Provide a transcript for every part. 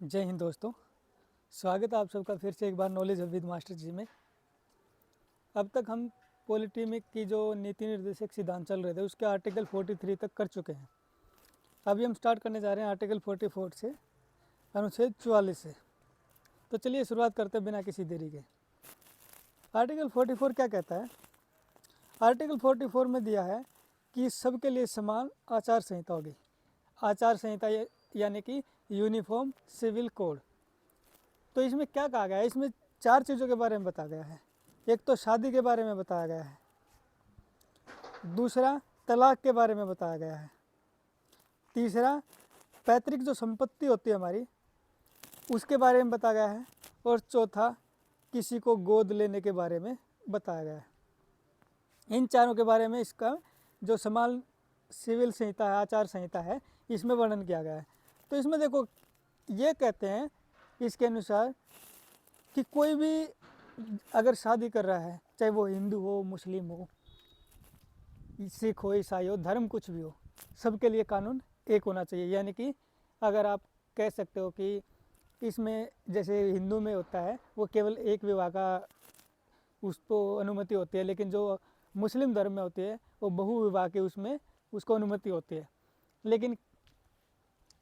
जय हिंद दोस्तों। स्वागत है आप सबका फिर से एक बार नॉलेज विद मास्टर जी में। अब तक हम पॉलिटी में की जो नीति निर्देशक सिद्धांत चल रहे थे उसके आर्टिकल 43 तक कर चुके हैं। अभी हम स्टार्ट करने जा रहे हैं आर्टिकल 44 से, अनुच्छेद 44 से। तो चलिए शुरुआत करते हैं बिना किसी देरी के। आर्टिकल 44 क्या कहता है? आर्टिकल 44 में दिया है कि सबके लिए समान आचार संहिता होगी। आचार संहिता यानी कि यूनिफॉर्म सिविल कोड। तो इसमें क्या कहा गया है? इसमें 4 चीज़ों के बारे में बताया गया है। एक तो शादी के बारे में बताया गया है, दूसरा तलाक के बारे में बताया गया है, तीसरा पैतृक जो संपत्ति होती है हमारी उसके बारे में बताया गया है, और चौथा किसी को गोद लेने के बारे में बताया गया है। इन चारों के बारे में इसका जो समान सिविल संहिता है, आचार संहिता है, इसमें वर्णन किया गया है। तो इसमें देखो ये कहते हैं इसके अनुसार कि कोई भी अगर शादी कर रहा है, चाहे वो हिंदू हो, मुस्लिम हो, सिख हो, ईसाई हो, धर्म कुछ भी हो, सबके लिए कानून एक होना चाहिए। यानी कि अगर आप कह सकते हो कि इसमें जैसे हिंदू में होता है वो केवल एक विवाह का उसको अनुमति होती है, लेकिन जो मुस्लिम धर्म में होती है वो बहु विवाह के उसमें उसको अनुमति होती है। लेकिन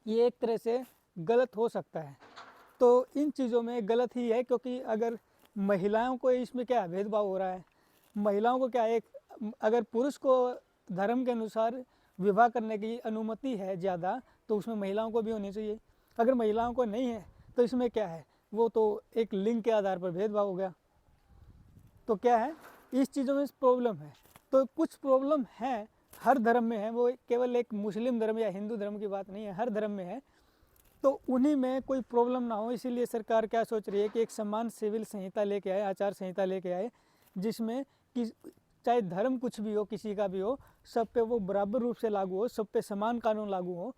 ये एक तरह से गलत हो सकता है। तो इन चीज़ों में गलत ही है, क्योंकि अगर महिलाओं को इसमें क्या भेदभाव हो रहा है, महिलाओं को क्या एक अगर पुरुष को धर्म के अनुसार विवाह करने की अनुमति है ज़्यादा, तो उसमें महिलाओं को भी होनी चाहिए। अगर महिलाओं को नहीं है तो इसमें क्या है, वो तो एक लिंग के आधार पर भेदभाव हो गया। तो क्या है, इस चीज़ों में प्रॉब्लम है। तो कुछ प्रॉब्लम है, हर धर्म में है, वो केवल एक मुस्लिम धर्म या हिंदू धर्म की बात नहीं है, हर धर्म में है। तो उन्हीं में कोई प्रॉब्लम ना हो, इसीलिए सरकार क्या सोच रही है कि एक समान सिविल संहिता लेके आए, आचार संहिता लेके आए, जिसमें कि चाहे धर्म कुछ भी हो, किसी का भी हो, सब पे वो बराबर रूप से लागू हो, सब पे समान कानून लागू हो।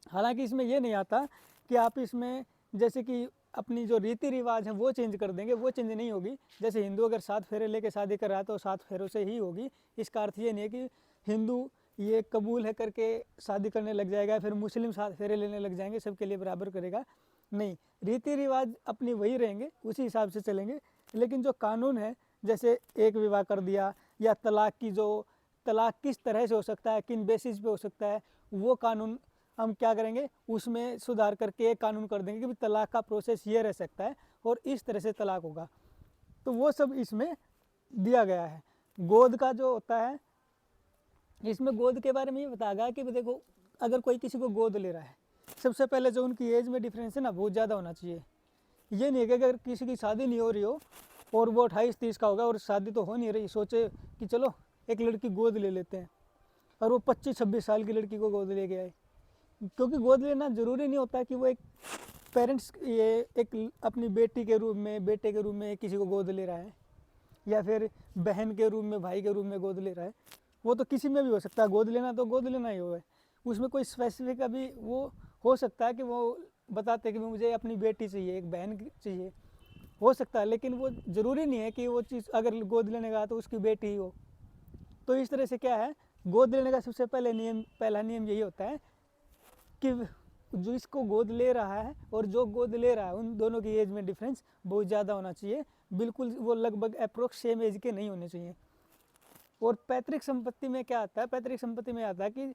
हालांकि इसमें ये नहीं आता कि आप इसमें जैसे कि अपनी जो रीति रिवाज है वो चेंज कर देंगे, वो चेंज नहीं होगी। जैसे हिंदू अगर 7 फेरे लेके शादी कर रहा है तो 7 फेरों से ही होगी। इसका अर्थ ये नहीं है कि हिंदू ये कबूल है करके शादी करने लग जाएगा, फिर मुस्लिम 7 फेरे लेने लग जाएंगे, सबके लिए बराबर करेगा, नहीं। रीति रिवाज अपनी वही रहेंगे, उसी हिसाब से चलेंगे। लेकिन जो कानून है, जैसे एक विवाह कर दिया, या तलाक की जो तलाक किस तरह से हो सकता है, किन बेसिस पे हो सकता है, वो कानून हम क्या करेंगे, उसमें सुधार करके एक कानून कर देंगे कि तलाक का प्रोसेस ये रह सकता है और इस तरह से तलाक होगा। तो वो सब इसमें दिया गया है। गोद का जो होता है, इसमें गोद के बारे में ये बताया गया कि देखो अगर कोई किसी को गोद ले रहा है, सबसे पहले जो उनकी एज में डिफरेंस है ना, बहुत ज़्यादा होना चाहिए। ये नहीं है कि अगर किसी की शादी नहीं हो रही हो और वो 28-30 का होगा और शादी तो हो नहीं रही, सोचे कि चलो एक लड़की गोद ले लेते हैं, और वो 25-26 साल की लड़की को गोद ले गया है। क्योंकि गोद लेना ज़रूरी नहीं होता कि वो एक पेरेंट्स ये एक अपनी बेटी के रूप में, बेटे के रूप में किसी को गोद ले रहा है, या फिर बहन के रूप में, भाई के रूप में गोद ले रहा है। वो तो किसी में भी हो सकता है, गोद लेना तो गोद लेना ही हो है। उसमें कोई स्पेसिफिक अभी वो हो सकता है कि वो बताते कि मुझे अपनी बेटी चाहिए, एक बहन चाहिए, हो सकता है। लेकिन वो ज़रूरी नहीं है कि वो चीज़ अगर गोद लेने का तो उसकी बेटी ही हो। तो इस तरह से क्या है, गोद लेने का सबसे पहला नियम यही होता है कि जो इसको गोद ले रहा है और जो गोद ले रहा है, उन दोनों की एज में डिफरेंस बहुत ज़्यादा होना चाहिए। बिल्कुल वो लगभग अप्रोक्स सेम एज के नहीं होने चाहिए। और पैतृक संपत्ति में क्या आता है, पैतृक संपत्ति में आता है कि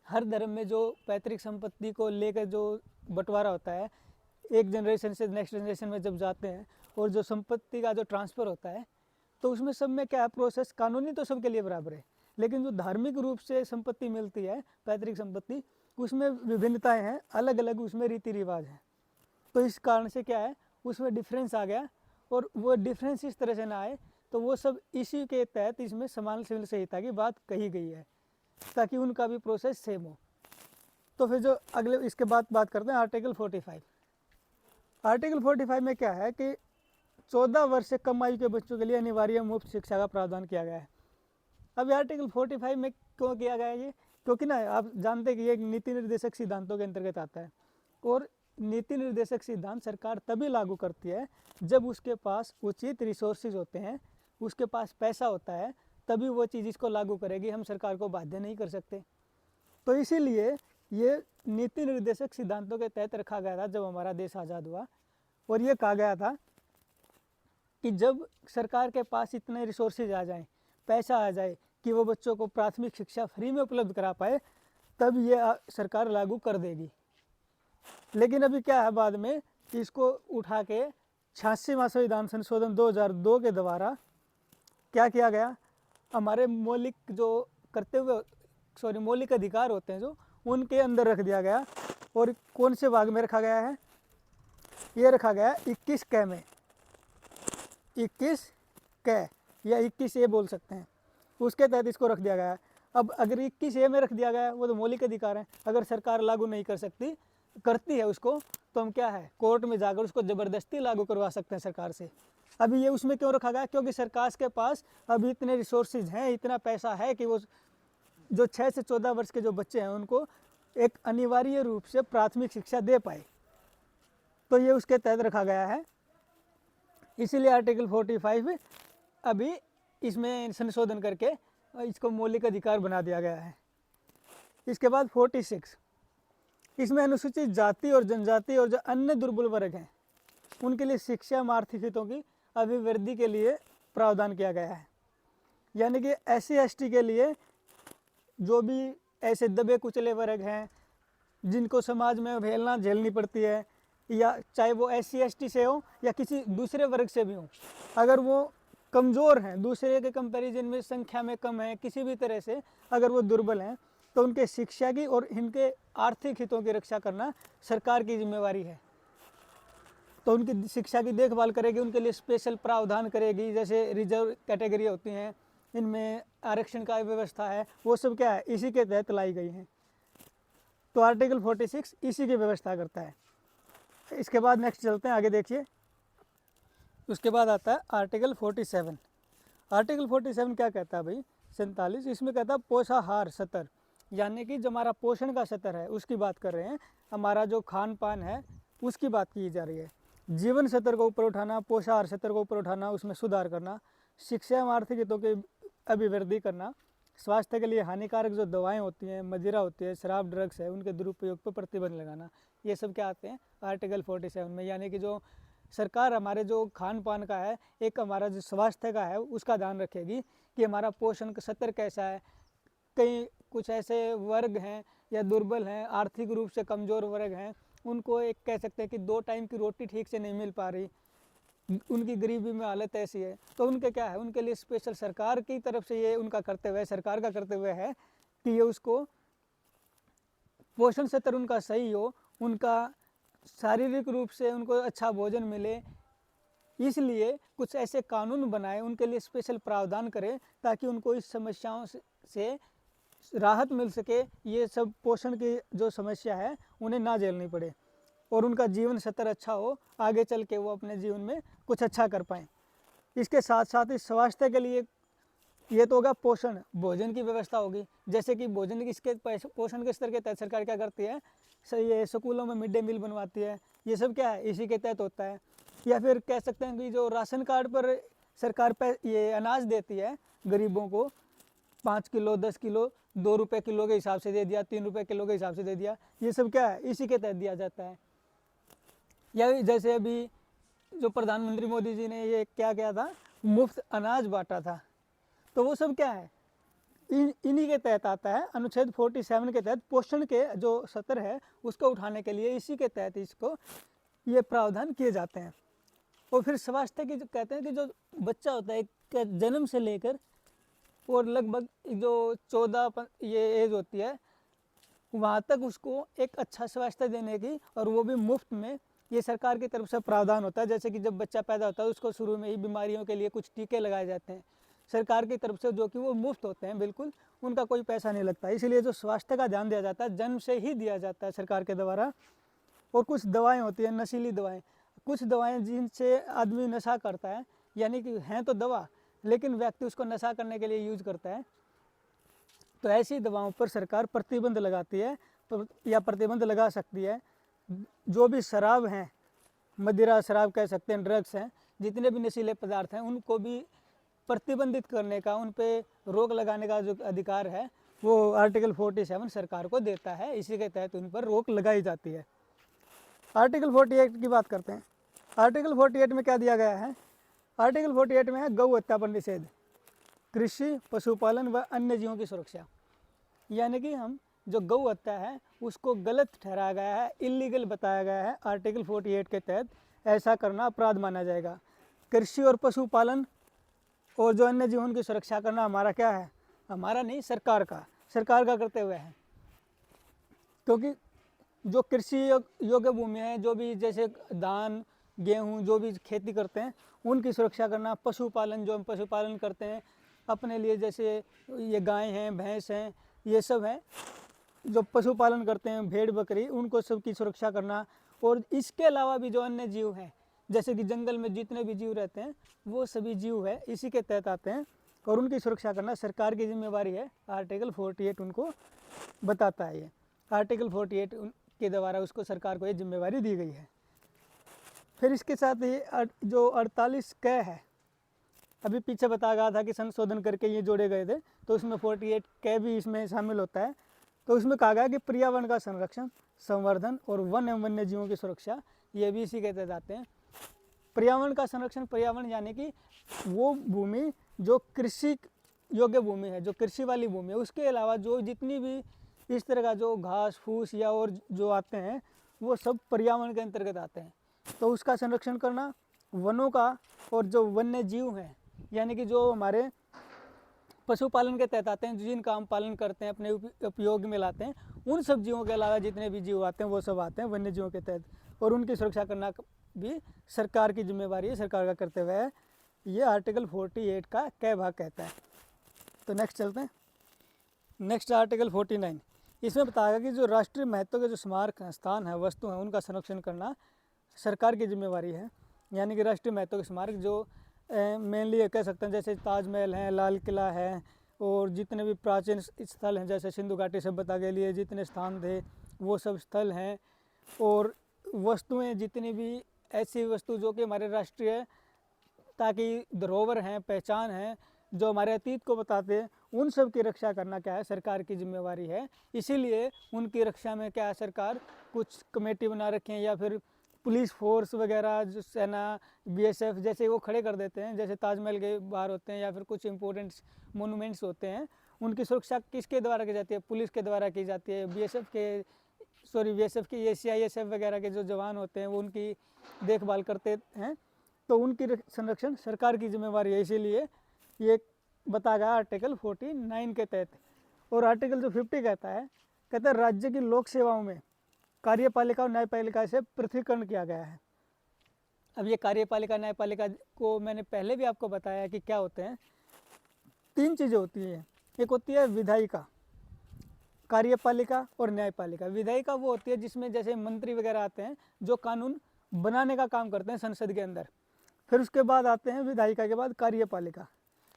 हर धर्म में जो पैतृक संपत्ति को लेकर जो बंटवारा होता है, एक जनरेशन से नेक्स्ट जनरेशन में जब जाते हैं और जो संपत्ति का जो ट्रांसफ़र होता है, तो उसमें सब में क्या है, प्रोसेस कानूनी तो सबके लिए बराबर है, लेकिन जो धार्मिक रूप से संपत्ति मिलती है, पैतृक संपत्ति, उसमें विभिन्नताएं हैं, अलग अलग उसमें रीति रिवाज हैं। तो इस कारण से क्या है, उसमें डिफरेंस आ गया। और वो डिफरेंस इस तरह से ना आए, तो वो सब इसी के तहत इसमें समान सिविल संहिता की बात कही गई है, ताकि उनका भी प्रोसेस सेम हो। तो फिर जो अगले इसके बाद बात करते हैं आर्टिकल 45। आर्टिकल 45 में क्या है कि 14 वर्ष से कम आयु के बच्चों के लिए अनिवार्य मुफ्त शिक्षा का प्रावधान किया गया है। अब आर्टिकल 45 में क्यों किया गया है ये, क्योंकि ना आप जानते हैं कि ये नीति निर्देशक सिद्धांतों के अंतर्गत आता है, और नीति निर्देशक सिद्धांत सरकार तभी लागू करती है जब उसके पास उचित रिसोर्सेज होते हैं, उसके पास पैसा होता है, तभी वो चीज़ इसको लागू करेगी। हम सरकार को बाध्य नहीं कर सकते। तो इसीलिए ये नीति निर्देशक सिद्धांतों के तहत रखा गया था जब हमारा देश आज़ाद हुआ। और ये कहा गया था कि जब सरकार के पास इतने रिसोर्सेज आ जाएं, पैसा आ जाए कि वो बच्चों को प्राथमिक शिक्षा फ्री में उपलब्ध करा पाए, तब ये सरकार लागू कर देगी। लेकिन अभी क्या है, बाद में इसको उठा के 86वां संविधान संशोधन 2002 के द्वारा क्या किया गया, हमारे मौलिक अधिकार होते हैं जो, उनके अंदर रख दिया गया। और कौन से भाग में रखा गया है, ये रखा गया 21 क में, 21 क या 21A बोल सकते हैं, उसके तहत इसको रख दिया गया है। अब अगर 21A में रख दिया गया है, वो तो मौलिक अधिकार है, अगर सरकार लागू नहीं कर सकती, करती है उसको, तो हम क्या है, कोर्ट में जाकर उसको ज़बरदस्ती लागू करवा सकते हैं सरकार से। अभी ये उसमें क्यों रखा गया, क्योंकि सरकार के पास अभी इतने रिसोर्सेज हैं, इतना पैसा है कि वो जो 6 से 14 वर्ष के जो बच्चे हैं उनको एक अनिवार्य रूप से प्राथमिक शिक्षा दे पाए, तो ये उसके तहत रखा गया है। इसीलिए आर्टिकल 45 अभी इसमें संशोधन करके इसको मौलिक अधिकार बना दिया गया है। इसके बाद 46, इसमें अनुसूचित जाति और जनजाति और जो अन्य दुर्बल वर्ग हैं उनके लिए शिक्षा में आर्थिक हितों की अभिवृद्धि के लिए प्रावधान किया गया है। यानी कि SC/ST के लिए जो भी ऐसे दबे कुचले वर्ग हैं जिनको समाज में अवहेलना झेलनी पड़ती है, या चाहे वो SC/ST से हो या किसी दूसरे वर्ग से भी हो, अगर वो कमज़ोर हैं, दूसरे के कंपैरिजन में संख्या में कम है, किसी भी तरह से अगर वो दुर्बल हैं, तो उनके शिक्षा की और इनके आर्थिक हितों की रक्षा करना सरकार की जिम्मेवारी है। तो उनकी शिक्षा की देखभाल करेगी, उनके लिए स्पेशल प्रावधान करेगी, जैसे रिजर्व कैटेगरी होती हैं, इनमें आरक्षण का व्यवस्था है, वो सब क्या है, इसी के तहत लाई गई हैं। तो आर्टिकल 46 इसी की व्यवस्था करता है। इसके बाद नेक्स्ट चलते हैं आगे, देखिए। उसके बाद आता है आर्टिकल 47। आर्टिकल 47 क्या कहता है भाई, 47, इसमें कहता है पोषाहार स्तर, यानी कि जो हमारा पोषण का स्तर है उसकी बात कर रहे हैं, हमारा जो खान पान है उसकी बात की जा रही है। जीवन स्तर को ऊपर उठाना, पोषाहार स्तर को ऊपर उठाना, उसमें सुधार करना, शिक्षा एवं आर्थिक हितों की अभिवृद्धि करना, स्वास्थ्य के लिए हानिकारक जो दवाएं होती हैं, मदिरा होती है, शराब, ड्रग्स है, उनके दुरुपयोग पर प्रतिबंध लगाना, ये सब क्या आते हैं आर्टिकल 47 में। यानी कि जो सरकार हमारे जो खान पान का है, एक हमारा जो स्वास्थ्य का है उसका ध्यान रखेगी कि हमारा पोषण का स्तर कैसा है। कई कुछ ऐसे वर्ग हैं या दुर्बल हैं, आर्थिक रूप से कमज़ोर वर्ग हैं, उनको एक कह सकते हैं कि 2 टाइम की रोटी ठीक से नहीं मिल पा रही, उनकी गरीबी में हालत ऐसी है, तो उनके क्या है, उनके लिए स्पेशल सरकार की तरफ से ये उनका कर्तव्य है, सरकार का कर्तव्य है कि ये उसको पोषण स्तर उनका सही हो, उनका शारीरिक रूप से उनको अच्छा भोजन मिले, इसलिए कुछ ऐसे कानून बनाए, उनके लिए स्पेशल प्रावधान करें ताकि उनको इस समस्याओं से राहत मिल सके, ये सब पोषण की जो समस्या है उन्हें ना झेलनी पड़े और उनका जीवन स्तर अच्छा हो, आगे चल के वो अपने जीवन में कुछ अच्छा कर पाएँ। इसके साथ साथ इस स्वास्थ्य के लिए ये तो होगा पोषण, भोजन की व्यवस्था होगी, जैसे कि भोजन किसके पोषण के स्तर के तहत सरकार क्या करती है, ये स्कूलों में मिड डे मील बनवाती है, ये सब क्या है इसी के तहत होता है। या फिर कह सकते हैं कि जो राशन कार्ड पर सरकार ये अनाज देती है गरीबों को, 5 किलो 10 किलो 2 रुपये किलो के हिसाब से दे दिया, 3 रुपये किलो के हिसाब से दे दिया, ये सब क्या है इसी के तहत दिया जाता है। या जैसे अभी जो प्रधानमंत्री मोदी जी ने ये क्या किया था, मुफ्त अनाज बांटा था, तो वो सब क्या है इन्हीं के तहत आता है। अनुच्छेद 47 के तहत पोषण के जो स्तर है उसको उठाने के लिए इसी के तहत इसको ये प्रावधान किए जाते हैं। और फिर स्वास्थ्य की जो कहते हैं कि जो बच्चा होता है क्या जन्म से लेकर और लगभग जो 14 ये एज होती है वहाँ तक उसको एक अच्छा स्वास्थ्य देने की, और वो भी मुफ्त में, ये सरकार की तरफ से प्रावधान होता है। जैसे कि जब बच्चा पैदा होता है उसको शुरू में ही बीमारियों के लिए कुछ टीके लगाए जाते हैं सरकार की तरफ से, जो कि वो मुफ्त होते हैं, बिल्कुल उनका कोई पैसा नहीं लगता। इसलिए जो स्वास्थ्य का ध्यान दिया जाता है जन्म से ही दिया जाता है सरकार के द्वारा। और कुछ दवाएं होती हैं, नशीली दवाएं, कुछ दवाएं जिनसे आदमी नशा करता है, यानी कि हैं तो दवा लेकिन व्यक्ति उसको नशा करने के लिए यूज करता है, तो ऐसी दवाओं पर सरकार प्रतिबंध लगाती है या प्रतिबंध लगा सकती है। जो भी शराब हैं, मदिरा शराब कह सकते हैं, ड्रग्स हैं, जितने भी नशीले पदार्थ हैं, उनको भी प्रतिबंधित करने का, उन पे रोक लगाने का जो अधिकार है वो आर्टिकल 47 सरकार को देता है, इसी के तहत उन पर रोक लगाई जाती है। आर्टिकल 48 की बात करते हैं। आर्टिकल 48 में क्या दिया गया है? आर्टिकल 48 में है गौ हत्या पर निषेध, कृषि, पशुपालन व अन्य जीवों की सुरक्षा। यानी कि हम जो गौ हत्या है उसको गलत ठहराया गया है, इलीगल बताया गया है। आर्टिकल 48 के तहत ऐसा करना अपराध माना जाएगा। कृषि और पशुपालन और जो अन्य जीवन की सुरक्षा करना हमारा क्या है? हमारा नहीं, सरकार का कर्तव्य है। क्योंकि जो कृषि योग्य भूमि है, जो भी जैसे धान, गेहूँ, जो भी खेती करते हैं उनकी सुरक्षा करना, पशुपालन, जो हम पशुपालन करते हैं अपने लिए, जैसे ये गाय हैं, भैंस हैं, ये सब हैं जो पशुपालन करते हैं, भेड़ बकरी, उनको सबकी सुरक्षा करना। और इसके अलावा भी जो अन्य जीव हैं, जैसे कि जंगल में जितने भी जीव रहते हैं वो सभी जीव है इसी के तहत आते हैं, और उनकी सुरक्षा करना सरकार की जिम्मेवारी है। आर्टिकल 48 उनको बताता है। ये आर्टिकल 48 के द्वारा उसको सरकार को ये जिम्मेवारी दी गई है। फिर इसके साथ ये जो 48 क है, अभी पीछे बताया गया था कि संशोधन करके ये जोड़े गए थे, तो उसमें 48 क भी इसमें शामिल होता है। तो उसमें कहा गया कि पर्यावरण का संरक्षण, संवर्धन और वन एवं वन्य जीवों की सुरक्षा, ये भी इसी के तहत आते हैं। पर्यावरण का संरक्षण, पर्यावरण यानी कि वो भूमि जो कृषि योग्य भूमि है, जो कृषि वाली भूमि है, उसके अलावा जो जितनी भी इस तरह का जो घास फूस या और जो आते हैं वो सब पर्यावरण के अंतर्गत आते हैं, तो उसका संरक्षण करना। वनों का, और जो वन्य जीव हैं यानी कि जो हमारे पशुपालन के तहत आते हैं, जिनका हम पालन करते हैं, अपने उपयोग में लाते हैं, उन सब जीवों के अलावा जितने भी जीव आते हैं वो सब आते हैं वन्य जीवों के तहत, और उनकी सुरक्षा करना भी सरकार की जिम्मेवारी है, सरकार का कर्तव्य है। ये आर्टिकल 48 का क भाग कहता है। तो नेक्स्ट चलते हैं। नेक्स्ट आर्टिकल 49, इसमें बताया गया कि जो राष्ट्रीय महत्व के जो स्मारक स्थान है, वस्तु हैं, उनका संरक्षण करना सरकार की जिम्मेवारी है। यानी कि राष्ट्रीय महत्व के स्मारक जो मेनली कह सकते हैं, जैसे ताजमहल है, लाल किला है, और जितने भी प्राचीन स्थल हैं, जैसे सिंधु घाटी सभ्यता के लिए जितने स्थान थे वो सब स्थल हैं। और वस्तुएं, जितनी भी ऐसी वस्तु जो कि हमारे राष्ट्रीय ताकि धरोहर हैं, पहचान है, जो हमारे अतीत को बताते हैं, उन सब की रक्षा करना क्या है? सरकार की जिम्मेवारी है। इसीलिए उनकी रक्षा में क्या है, सरकार कुछ कमेटी बना रखे हैं, या फिर पुलिस फोर्स वगैरह, जो सेना, बीएसएफ जैसे वो खड़े कर देते हैं, जैसे ताजमहल के बाहर होते हैं, या फिर कुछ इंपॉर्टेंट मोनूमेंट्स होते हैं, उनकी सुरक्षा किसके द्वारा की जाती है? पुलिस के द्वारा की जाती है। बीएसएफ के सीआईएसएफ वगैरह के जो जवान होते हैं वो उनकी देखभाल करते हैं, तो उनकी संरक्षण सरकार की जिम्मेवारी है। इसीलिए ये बताया गया आर्टिकल 49 के तहत। और आर्टिकल जो 50 कहता है राज्य की लोक सेवाओं में कार्यपालिका और न्यायपालिका से पृथकीकरण किया गया है। अब ये कार्यपालिका न्यायपालिका को मैंने पहले भी आपको बताया कि क्या होते हैं। 3 चीज़ें होती हैं। एक होती है विधायिका, कार्यपालिका और न्यायपालिका। विधायिका वो होती है जिसमें जैसे मंत्री वगैरह आते हैं जो कानून बनाने का काम करते हैं संसद के अंदर। फिर उसके बाद आते हैं विधायिका के बाद कार्यपालिका।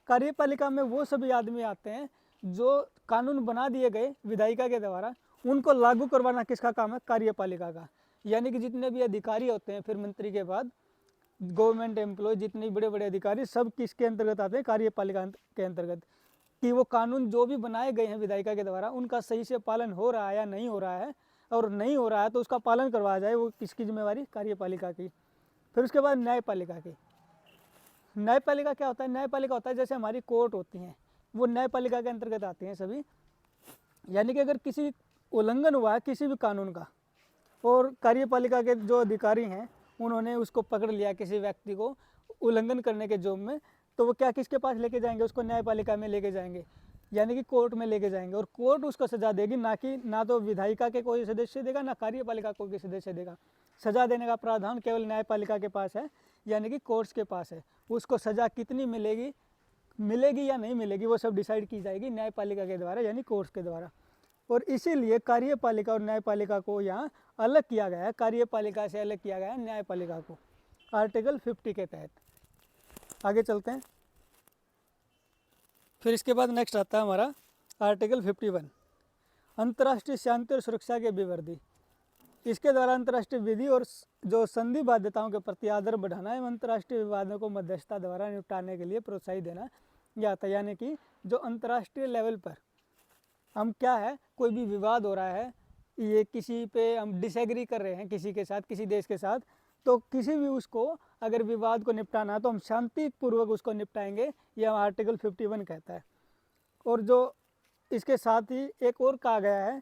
कार्यपालिका में वो सभी आदमी आते हैं जो कानून बना दिए गए विधायिका के द्वारा, उनको लागू करवाना किसका काम है? कार्यपालिका का। यानी कि जितने भी अधिकारी होते हैं फिर मंत्री के बाद, गवर्नमेंट एम्प्लॉय, जितने बड़े बड़े अधिकारी, सब किसके अंतर्गत आते हैं? कार्यपालिका के अंतर्गत। कि वो कानून जो भी बनाए गए हैं विधायिका के द्वारा उनका सही से पालन हो रहा है या नहीं हो रहा है, और नहीं हो रहा है तो उसका पालन करवाया जाए, वो किसकी जिम्मेवारी? कार्यपालिका की। फिर उसके बाद न्यायपालिका की। न्यायपालिका क्या होता है? न्यायपालिका होता है जैसे हमारी कोर्ट होती हैं, वो न्यायपालिका के अंतर्गत आती हैं सभी। यानी कि अगर किसी उल्लंघन हुआ है किसी भी कानून का, और कार्यपालिका के जो अधिकारी हैं उन्होंने उसको पकड़ लिया किसी व्यक्ति को उल्लंघन करने के जुर्म में, तो वो क्या किसके पास लेके जाएंगे? उसको न्यायपालिका में लेके जाएंगे, यानी कि कोर्ट में लेके जाएंगे, और कोर्ट उसको सजा देगी। ना तो विधायिका के कोई सदस्य देगा, ना कार्यपालिका को कोई सदस्य देगा। सजा देने का प्रावधान केवल न्यायपालिका के पास है, यानी कि कोर्ट्स के पास है। उसको सजा कितनी मिलेगी या नहीं मिलेगी वो सब डिसाइड की जाएगी न्यायपालिका के द्वारा, यानी कोर्ट्स के द्वारा। और इसीलिए कार्यपालिका और न्यायपालिका को यहाँ अलग किया गया है, कार्यपालिका से अलग किया गया है न्यायपालिका को, आर्टिकल 50 के तहत। आगे चलते हैं। फिर इसके बाद नेक्स्ट आता है हमारा आर्टिकल 51, अंतर्राष्ट्रीय शांति और सुरक्षा के विवर्धी। इसके द्वारा अंतर्राष्ट्रीय विधि और जो संधि बाध्यताओं के प्रति आदर बढ़ाना एवं अंतर्राष्ट्रीय विवादों को मध्यस्थता द्वारा निपटाने के लिए प्रोत्साहित देना जाता है। यानी कि जो अंतर्राष्ट्रीय लेवल पर हम क्या है, कोई भी विवाद हो रहा है, ये किसी पे हम डिसएग्री कर रहे हैं किसी के साथ, किसी देश के साथ, तो किसी भी उसको अगर विवाद को निपटाना तो हम शांतिपूर्वक उसको निपटाएंगे, यह आर्टिकल 51 कहता है। और जो इसके साथ ही एक और कहा गया है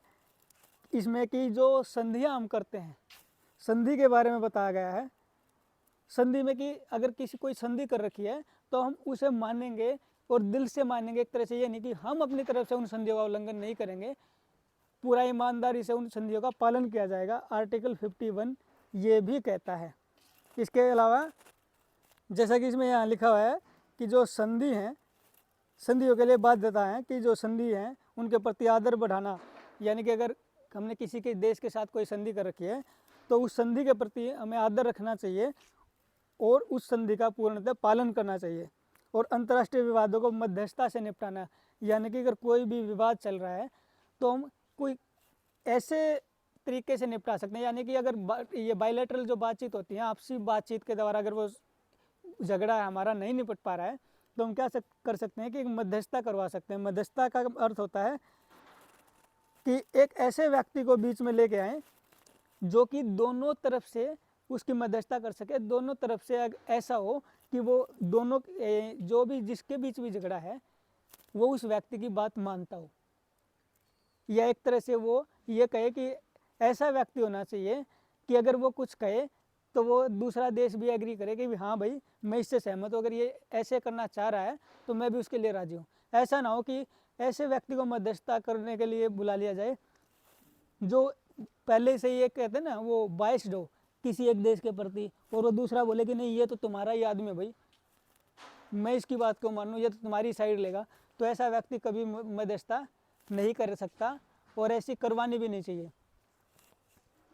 इसमें कि जो संधियां हम करते हैं, संधि के बारे में बताया गया है। संधि में कि अगर किसी कोई संधि कर रखी है तो हम उसे मानेंगे और दिल से मानेंगे, एक तरह से ये नहीं कि हम अपनी तरफ से उन संधियों का उल्लंघन नहीं करेंगे, पूरा ईमानदारी से उन संधियों का पालन किया जाएगा, आर्टिकल 51 ये भी कहता है। इसके अलावा जैसा कि इसमें यहाँ लिखा हुआ है कि जो संधि हैं, संधियों के लिए बाध्यता है कि जो संधि हैं उनके प्रति आदर बढ़ाना, यानी कि अगर हमने किसी के देश के साथ कोई संधि कर रखी है तो उस संधि के प्रति हमें आदर रखना चाहिए और उस संधि का पूर्णतः पालन करना चाहिए। और अंतर्राष्ट्रीय विवादों को मध्यस्थता से निपटाना, यानी कि अगर कोई भी विवाद चल रहा है तो हम कोई ऐसे तरीके से निपटा सकते हैं, यानी कि अगर ये बायलैटरल जो बातचीत होती है, आपसी बातचीत के द्वारा अगर वो झगड़ा है हमारा नहीं निपट पा रहा है तो हम क्या कर सकते हैं कि मध्यस्थता करवा सकते हैं। मध्यस्थता का अर्थ होता है कि एक ऐसे व्यक्ति को बीच में लेके आए जो कि दोनों तरफ से उसकी मध्यस्थता कर सके, दोनों तरफ से ऐसा हो कि वो दोनों जो भी जिसके बीच भी झगड़ा है वो उस व्यक्ति की बात मानता हो, या एक तरह से वो ये कहे कि ऐसा व्यक्ति होना चाहिए कि अगर वो कुछ कहे तो वो दूसरा देश भी एग्री करे कि हाँ भाई मैं इससे सहमत हूँ, अगर ये ऐसे करना चाह रहा है तो मैं भी उसके लिए राजी हूँ। ऐसा ना हो कि ऐसे व्यक्ति को मध्यस्थता करने के लिए बुला लिया जाए जो पहले से ये कहते हैं ना वो बाइस्ड हो किसी एक देश के प्रति, और वो दूसरा बोले कि नहीं ये तो तुम्हारा ही आदमी है भाई, मैं इसकी बात क्यों मानूं, ये तो तुम्हारी साइड लेगा। तो ऐसा व्यक्ति कभी मध्यस्थता नहीं कर सकता और ऐसी करवानी भी नहीं चाहिए।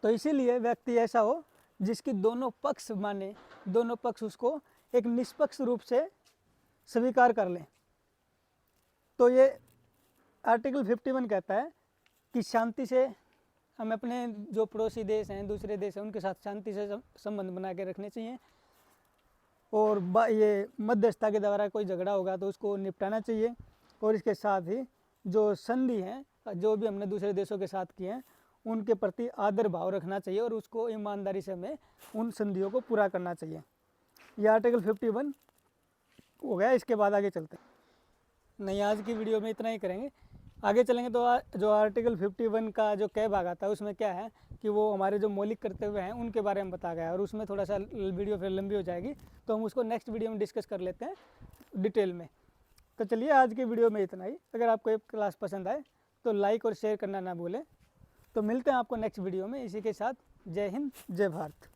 तो इसीलिए व्यक्ति ऐसा हो जिसकी दोनों पक्ष माने, दोनों पक्ष उसको एक निष्पक्ष रूप से स्वीकार कर लें। तो ये आर्टिकल 51 कहता है कि शांति से हमें अपने जो पड़ोसी देश हैं, दूसरे देश हैं, उनके साथ शांति से संबंध बना के रखने चाहिए, और ये मध्यस्थता के द्वारा कोई झगड़ा होगा तो उसको निपटाना चाहिए। और इसके साथ ही जो संधि हैं जो भी हमने दूसरे देशों के साथ किए हैं उनके प्रति आदर भाव रखना चाहिए और उसको ईमानदारी से हमें उन संधियों को पूरा करना चाहिए। यह आर्टिकल 51 हो गया। इसके बाद आगे चलते हैं। नहीं, आज की वीडियो में इतना ही करेंगे, आगे चलेंगे तो जो आर्टिकल 51 का जो कै भाग आता है उसमें क्या है कि वो हमारे जो मौलिक कर्तव्य हैं उनके बारे में बताया गया है, और उसमें थोड़ा सा वीडियो फिर लंबी हो जाएगी तो हम उसको नेक्स्ट वीडियो में डिस्कस कर लेते हैं डिटेल में। तो चलिए आज की वीडियो में इतना ही। अगर आपको ये क्लास पसंद आए तो लाइक और शेयर करना ना भूलें। तो मिलते हैं आपको नेक्स्ट वीडियो में। इसी के साथ जय हिंद, जय भारत।